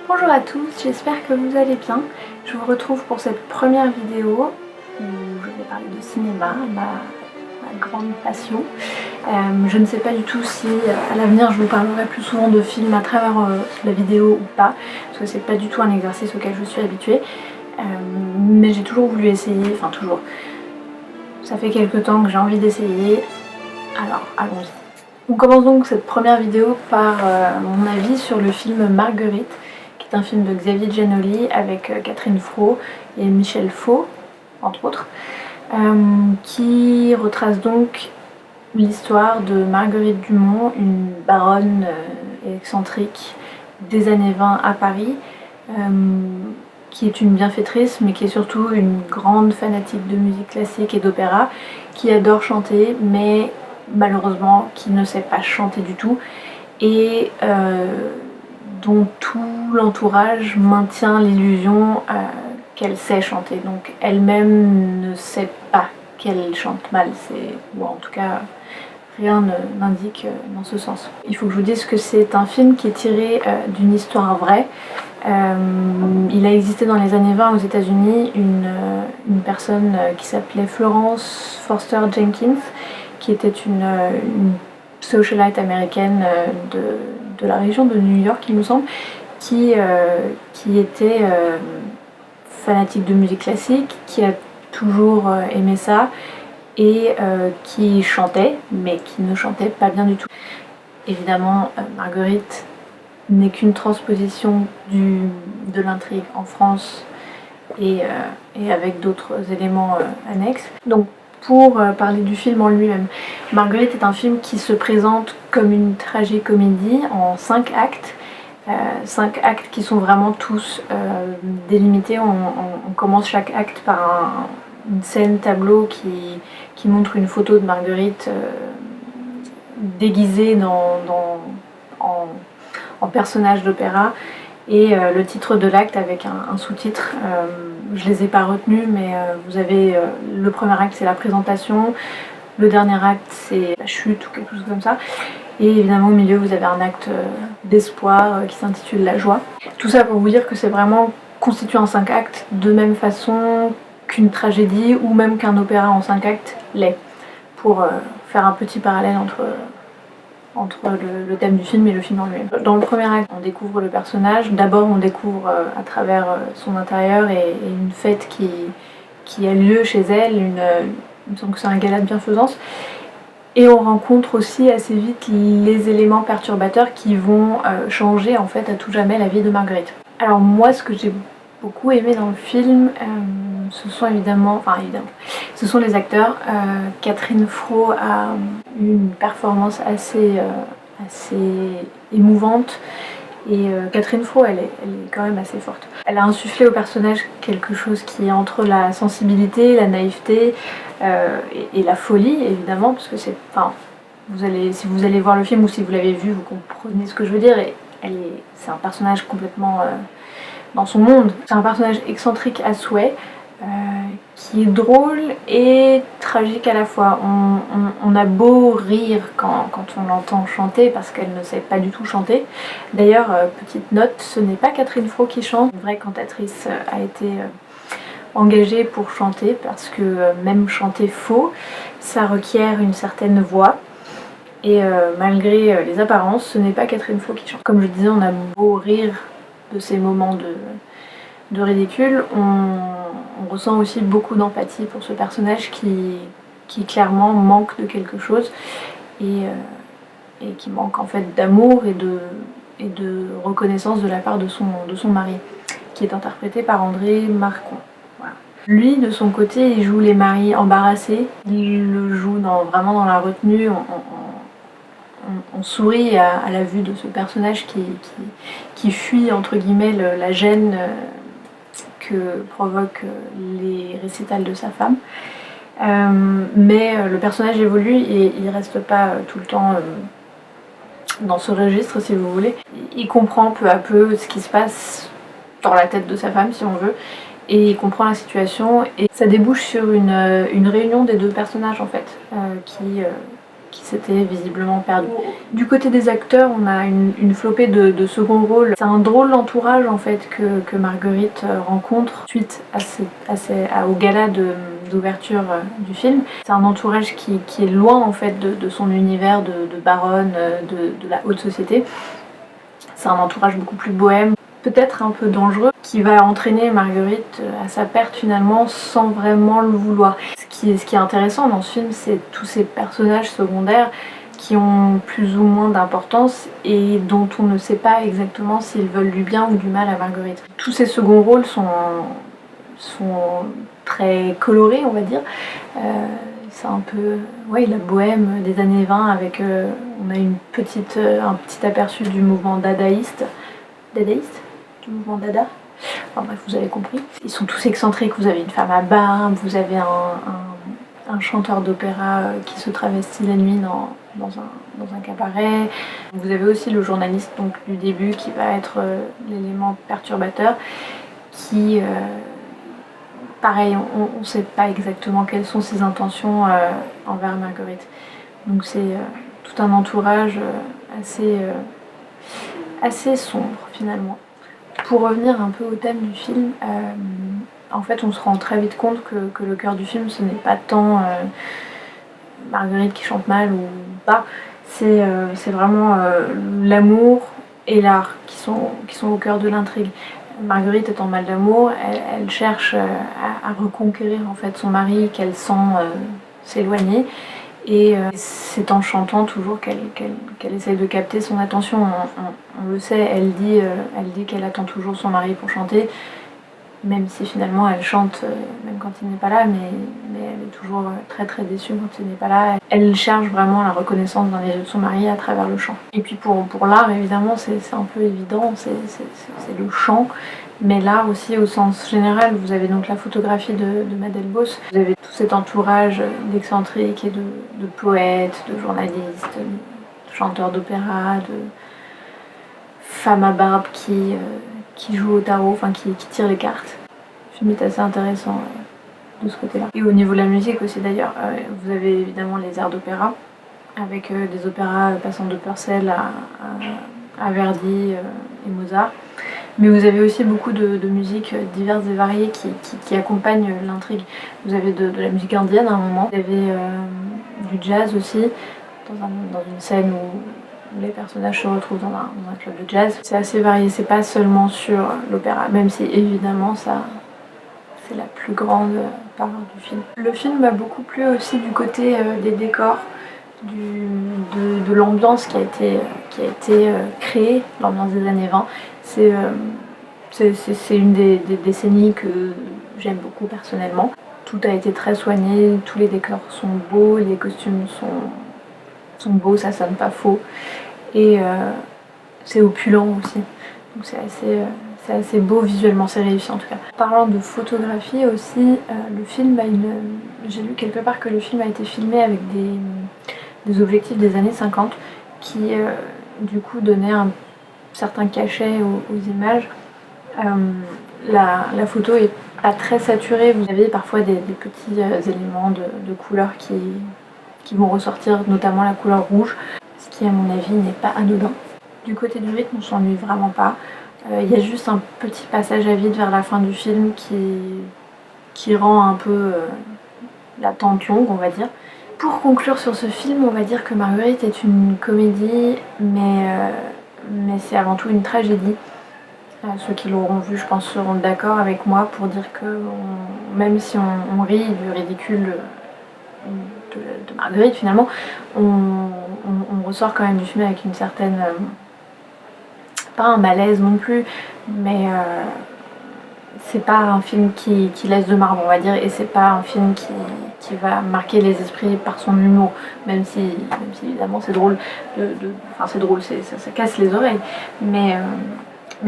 Bonjour à tous, j'espère que vous allez bien. Je vous retrouve pour cette première vidéo où je vais parler de cinéma, ma grande passion. Je ne sais pas du tout si à l'avenir je vous parlerai plus souvent de films à travers la vidéo ou pas, parce que c'est pas du tout un exercice auquel je suis habituée. Mais j'ai toujours voulu essayer, enfin toujours. Ça fait quelques temps que j'ai envie d'essayer, alors allons-y. On commence donc cette première vidéo par mon avis sur le film Marguerite, qui est un film de Xavier Giannoli avec Catherine Fro et Michel Faux, entre autres, qui retrace donc l'histoire de Marguerite Dumont, une baronne excentrique des années 20 à Paris, qui est une bienfaitrice, mais qui est surtout une grande fanatique de musique classique et d'opéra, qui adore chanter, mais malheureusement qui ne sait pas chanter du tout, et dont tout l'entourage maintient l'illusion qu'elle sait chanter. Donc elle-même ne sait pas qu'elle chante mal, ou en tout cas rien n'indique dans ce sens. Il faut que je vous dise que c'est un film qui est tiré d'une histoire vraie. Il a existé dans les années 20 aux États-Unis une personne qui s'appelait Florence Foster Jenkins, qui était une socialite américaine de la région de New York, il me semble, qui était fanatique de musique classique, qui a toujours aimé ça, et qui chantait, mais qui ne chantait pas bien du tout. Évidemment, Marguerite n'est qu'une transposition de l'intrigue en France et avec d'autres éléments annexes. Donc, pour parler du film en lui-même, Marguerite est un film qui se présente comme une tragicomédie en 5 actes. 5 actes qui sont vraiment tous délimités. On commence chaque acte par une scène tableau qui montre une photo de Marguerite déguisée en personnage d'opéra, et le titre de l'acte avec un sous-titre. Je les ai pas retenus, mais vous avez le premier acte, c'est la présentation, le dernier acte c'est la chute ou quelque chose comme ça, et évidemment au milieu vous avez un acte d'espoir qui s'intitule La joie. Tout ça pour vous dire que c'est vraiment constitué en 5 actes, de même façon qu'une tragédie ou même qu'un opéra en 5 actes l'est, pour faire un petit parallèle entre le thème du film et le film en lui-même. Dans le premier acte, on découvre le personnage. D'abord, on découvre à travers son intérieur et une fête qui a lieu chez elle, il me semble que c'est un gala de bienfaisance. Et on rencontre aussi assez vite les éléments perturbateurs qui vont changer en fait à tout jamais la vie de Marguerite. Alors moi, ce que j'ai beaucoup aimé dans le film, ce sont ce sont les acteurs. Catherine Fro a eu une performance assez émouvante, et Catherine Fro elle est quand même assez forte. Elle a insufflé au personnage quelque chose qui est entre la sensibilité, la naïveté et la folie, évidemment, parce que si vous allez voir le film ou si vous l'avez vu, vous comprenez ce que je veux dire, et c'est un personnage complètement dans son monde. C'est un personnage excentrique à souhait, qui est drôle et tragique à la fois. On a beau rire quand on l'entend chanter, parce qu'elle ne sait pas du tout chanter. D'ailleurs, petite note, ce n'est pas Catherine Fro qui chante. Une vraie cantatrice a été engagée pour chanter, parce que même chanter faux, ça requiert une certaine voix. Et malgré les apparences, ce n'est pas Catherine Fro qui chante. Comme je disais, on a beau rire de ces moments de ridicule, on ressent aussi beaucoup d'empathie pour ce personnage qui clairement manque de quelque chose, et qui manque en fait d'amour et de reconnaissance de la part de son mari, qui est interprété par André Marcon. Voilà. Lui, de son côté, il joue les maris embarrassés, il le joue vraiment dans la retenue. On sourit à la vue de ce personnage qui fuit entre guillemets la gêne que provoquent les récitals de sa femme. Mais le personnage évolue et il reste pas tout le temps dans ce registre, si vous voulez. Il comprend peu à peu ce qui se passe dans la tête de sa femme, si on veut, et il comprend la situation, et ça débouche sur une réunion des deux personnages en fait, qui s'était visiblement perdu. Du côté des acteurs, on a une flopée de second rôles. C'est un drôle d'entourage en fait que Marguerite rencontre suite au gala d'ouverture du film. C'est un entourage qui est loin en fait de son univers de baronne, de la haute société. C'est un entourage beaucoup plus bohème, peut-être un peu dangereux, qui va entraîner Marguerite à sa perte finalement sans vraiment le vouloir. Ce qui est intéressant dans ce film, c'est tous ces personnages secondaires qui ont plus ou moins d'importance et dont on ne sait pas exactement s'ils veulent du bien ou du mal à Marguerite. Tous ces seconds rôles sont très colorés, on va dire. C'est un peu la bohème des années 20 avec on a un petit aperçu du mouvement dadaïste du mouvement dada. Enfin bref, vous avez compris. Ils sont tous excentriques, vous avez une femme à barbe, vous avez un chanteur d'opéra qui se travestit la nuit dans un cabaret. Vous avez aussi le journaliste donc, du début qui va être l'élément perturbateur qui... pareil, on ne sait pas exactement quelles sont ses intentions envers Marguerite. Donc c'est tout un entourage assez sombre finalement. Pour revenir un peu au thème du film, en fait on se rend très vite compte que le cœur du film ce n'est pas tant Marguerite qui chante mal ou pas, c'est vraiment l'amour et l'art qui sont au cœur de l'intrigue. Marguerite est en mal d'amour, elle cherche à reconquérir en fait son mari qu'elle sent s'éloigner et c'est en chantant toujours qu'elle essaye de capter son attention. On le sait, elle dit qu'elle attend toujours son mari pour chanter, même si finalement elle chante même quand il n'est pas là, mais elle est toujours très très déçue quand il n'est pas là. Elle cherche vraiment la reconnaissance dans les yeux de son mari à travers le chant. Et puis pour l'art évidemment c'est un peu évident, c'est le chant, mais l'art aussi au sens général. Vous avez donc la photographie de Mad Delbos, vous avez tout cet entourage d'excentriques et de poètes, de journalistes, de chanteurs d'opéra, de femmes à barbe qui jouent au tarot, enfin qui tirent les cartes. Le film est assez intéressant de ce côté-là. Et au niveau de la musique aussi d'ailleurs, vous avez évidemment les airs d'opéra, avec des opéras passant de Purcell à Verdi et Mozart. Mais vous avez aussi beaucoup de musiques diverses et variées qui accompagnent l'intrigue. Vous avez de la musique indienne à un moment, vous avez du jazz aussi, dans une scène où les personnages se retrouvent dans un club de jazz. C'est assez varié, c'est pas seulement sur l'opéra, même si évidemment ça c'est la plus grande part du film. Le film m'a beaucoup plu aussi du côté des décors, de l'ambiance qui a été créée, l'ambiance des années 20. C'est une des décennies que j'aime beaucoup personnellement. Tout a été très soigné, tous les décors sont beaux, les costumes sont beaux, ça sonne pas faux. Et c'est opulent aussi. Donc c'est assez beau visuellement, c'est réussi en tout cas. Parlant de photographie aussi, le film j'ai lu quelque part que le film a été filmé avec des objectifs des années 50 qui du coup donnaient un certain cachet aux images. La photo est pas très saturée, vous avez parfois des petits éléments de couleurs qui vont ressortir, notamment la couleur rouge, ce qui à mon avis n'est pas anodin. Du côté du rythme, on s'ennuie vraiment pas. Il y a juste un petit passage à vide vers la fin du film qui rend un peu l'attente longue, on va dire. Pour conclure sur ce film, on va dire que Marguerite est une comédie, mais c'est avant tout une tragédie. Ceux qui l'auront vu, je pense, seront d'accord avec moi pour dire que même si on rit du ridicule de Marguerite, finalement, on ressort quand même du film avec une certaine... pas un malaise non plus, mais c'est pas un film qui laisse de marbre, on va dire, et c'est pas un film qui va marquer les esprits par son humour, même si évidemment c'est drôle, enfin c'est drôle, ça casse les oreilles, mais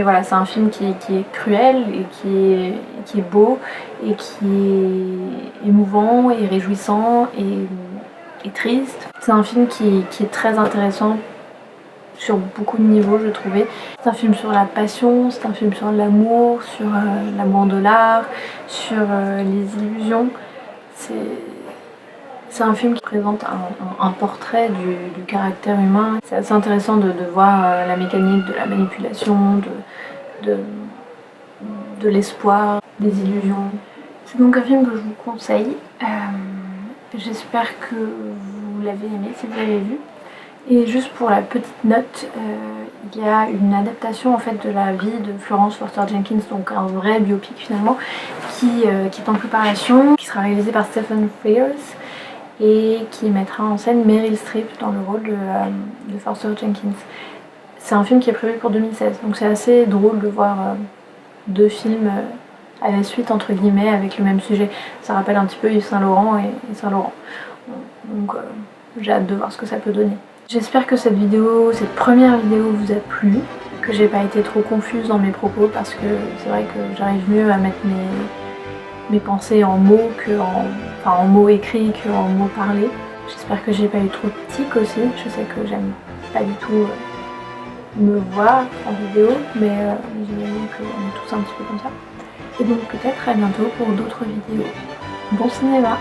voilà, c'est un film qui est cruel et qui est beau et qui est émouvant et réjouissant et triste. C'est un film qui est très intéressant sur beaucoup de niveaux, je trouvais. C'est un film sur la passion, c'est un film sur l'amour, sur l'amour de l'art, sur les illusions. C'est un film qui présente un portrait du caractère humain. C'est assez intéressant de voir la mécanique de la manipulation, de l'espoir, des illusions. C'est donc un film que je vous conseille. J'espère que vous l'avez aimé si vous l'avez vu. Et juste pour la petite note, il y a une adaptation en fait de la vie de Florence Foster Jenkins, donc un vrai biopic finalement, qui est en préparation, qui sera réalisé par Stephen Frears et qui mettra en scène Meryl Streep dans le rôle de Foster Jenkins. C'est un film qui est prévu pour 2016, donc c'est assez drôle de voir deux films à la suite entre guillemets avec le même sujet. Ça rappelle un petit peu Yves Saint Laurent et Saint Laurent. Donc j'ai hâte de voir ce que ça peut donner. J'espère que cette première vidéo vous a plu, que j'ai pas été trop confuse dans mes propos parce que c'est vrai que j'arrive mieux à mettre mes pensées en mots en mots écrits qu'en mots parlés. J'espère que j'ai pas eu trop de tics aussi. Je sais que j'aime pas du tout me voir en vidéo, mais j'imagine qu'on est tous un petit peu comme ça. Et donc peut-être à bientôt pour d'autres vidéos. Bon cinéma!